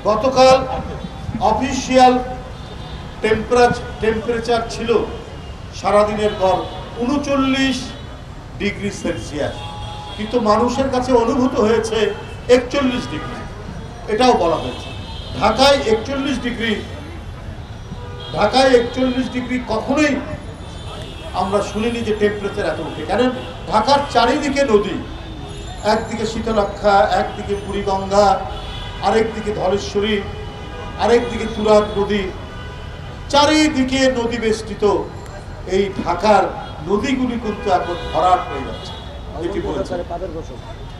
গতকাল official temperature ছিল সারাদিনের পর 39 ডিগ্রি সেলসিয়াস, কিন্তু মানুষের কাছে অনুভূত হয়েছে 41 ডিগ্রি। এটাও বলা হয়েছে ঢাকায় 41 ডিগ্রি কখনোই আমরা শুনিনি যে টেম্পারেচার এত উঠে। কারণ ঢাকার চারিদিকে নদী, একদিকে শীতলক্ষা, একদিকে বুড়িগঙ্গা, আরেকদিকে ধলেশ্বরী, আরেকদিকে তুরাগ নদী, চারিদিকে নদী বেষ্টিত এই ঢাকার নদীগুলি কিন্তু এখন ভরাট হয়ে যাচ্ছে।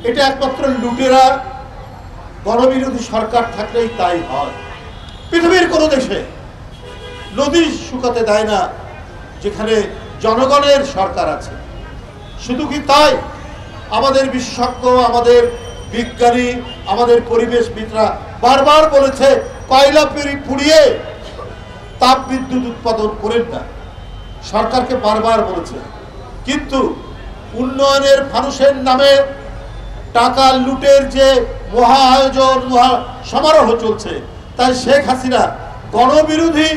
এটা একমাত্র লুটেরা গণবিরোধী সরকার থাকলেই তাই হয়। পৃথিবীর কোনো দেশে নদী শুকাতে দেয় না যেখানে জনগণের সরকার আছে। শুধু কি তাই, আমাদের বিশেষজ্ঞ, আমাদের বিজ্ঞানী, আমাদের পরিবেশবিদরা বারবার বলেছে কয়লা পুড়িয়ে তাপ বিদ্যুৎ উৎপাদন করেন না, সরকারকে বারবার বলেছে। কিন্তু উন্নয়নের ফানুসের নামে টাকা লুটের যে মহা আয়োজন, মহা সমারোহ চলছে, তাই শেখ হাসিনা গণবিরোধী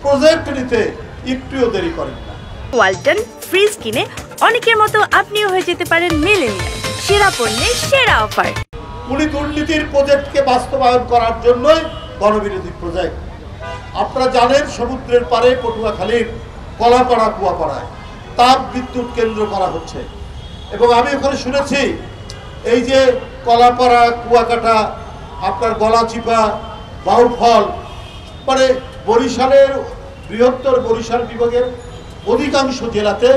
প্রজেক্ট নিতে একটুও দেরি করেন না। ওয়ালটন ফ্রিজ কিনে অনেকের মতো আপনিও হয়ে যেতে পারেন মিলেনিয়াল, সেরা পণ্যের সেরা অফার। উনি দুর্নীতির প্রজেক্টকে বাস্তবায়ন করার জন্যই গণবিরোধী প্রজেক্ট। আপনারা জানেন সমুদ্রের পারে পটুয়াখালীর কলাপাড়া কুয়াপাড়ায় তাপ বিদ্যুৎ কেন্দ্র করা হচ্ছে, এবং আমি ওখানে শুনেছি এই যে কলাপাড়া, কুয়াকাটা, আপনার গলাচিপা, বাউফল, মানে বরিশালের বৃহত্তর বরিশাল বিভাগের অধিকাংশ জেলাতে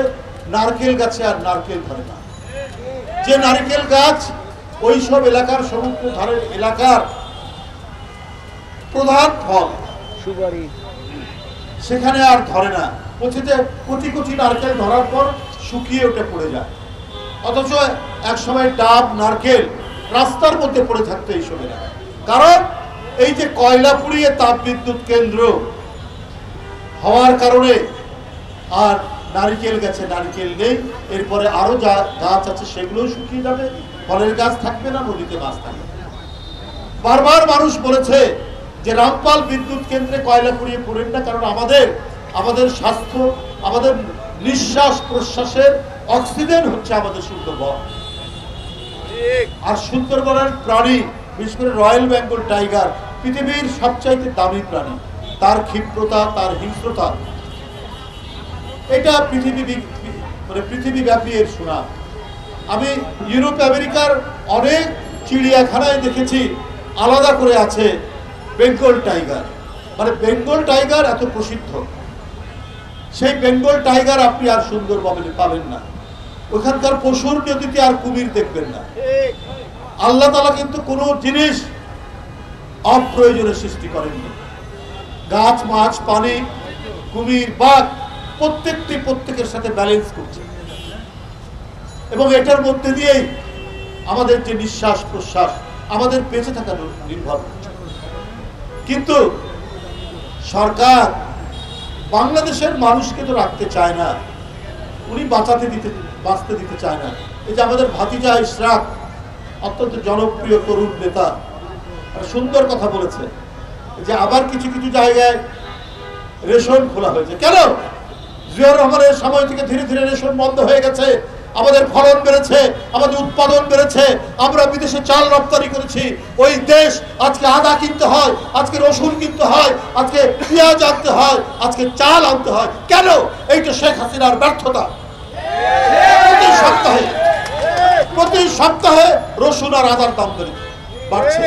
নারকেল গাছে আর নারকেল ধরে না। যে নারকেল গাছ ওই সব এলাকার সমুদ্র ধারের এলাকার প্রধান ফল, সেখানে আর ধরে না। বলছে যে কোটি কোটি নারকেল ধরার পর শুকিয়ে ওঠে পড়ে যায়, অথচ এক সময় ডাব, নারকেল রাস্তার মধ্যে পড়ে থাকতো এইসব এলাকা। কারণ এই যে কয়লা পুড়িয়ে তাপ বিদ্যুৎ কেন্দ্র হওয়ার কারণে আর নারকেল গাছে নারকেল নেই, এরপরে আরো যা গাছ আছে সেগুলোও শুকিয়ে যাবে, ফলের গাছ থাকবে না, নদীতে মাছ থাকবে। বারবার মানুষ বলেছে যে রামপাল বিদ্যুৎ কেন্দ্রে কয়লা পুড়িয়ে পড়েন না, কারণ আমাদের স্বাস্থ্য, আমাদের নিঃশ্বাস প্রশ্বাসের অক্সিজেন হচ্ছে আমাদের সুন্দরবন। আর সুন্দরবনের প্রাণী, বিশেষ করে রয়্যাল বেঙ্গল টাইগার পৃথিবীর সবচাইতে দামি প্রাণী। তার ক্ষিপ্রতা, তার হিংস্রতা, এটা পৃথিবীব্যাপী এর সুনাম। আমি ইউরোপ আমেরিকার অনেক চিড়িয়াখানায় দেখেছি আলাদা করে আছে বেঙ্গল টাইগার, মানে বেঙ্গল টাইগার এত প্রসিদ্ধ। সেই বেঙ্গল টাইগার আপনি আর সুন্দরবনে পাবেন না। ওখানকার পশুর নদীতে আর কুমির দেখবেন না। আল্লাহ তাআলা কিন্তু কোনো জিনিস অপ্রয়োজনে সৃষ্টি করেননি। গাছ, মাছ, পানি, কুমির, বাঘ প্রত্যেকের সাথে ব্যালেন্স করছে, এবং এটার মধ্যে দিয়েই আমাদের যে নিঃশ্বাস প্রশ্বাস, আমাদের বেঁচে থাকা নির্ভর করছে। কিন্তু সরকার বাংলাদেশের মানুষকে তো রাখতে চায় না, উনি বাঁচতে দিতে চায় না। এই যে আমাদের ভাতিজা ইশরাক, অত্যন্ত জনপ্রিয় তরুণ নেতা, সুন্দর কথা বলেছে যে আবার কিছু কিছু জায়গায় রেশন খোলা হয়েছে। কেন? জিয়াউর রহমানের সময় থেকে ধীরে ধীরে রেশন বন্ধ হয়ে গেছে, আমাদের ফলন বেড়েছে, আমাদের উৎপাদন বেড়েছে, আমরা বিদেশে চাল রপ্তানি করেছি। ওই দেশ আজকে আদা কিনতে হয়, আজকে রসুন কিনতে হয়, আজকে পেঁয়াজ আনতে হয়, আজকে চাল আনতে হয়। কেন? এইটা শেখ হাসিনার ব্যর্থতা। প্রতি সপ্তাহে রসুন আর আদার দাম বাড়ছে।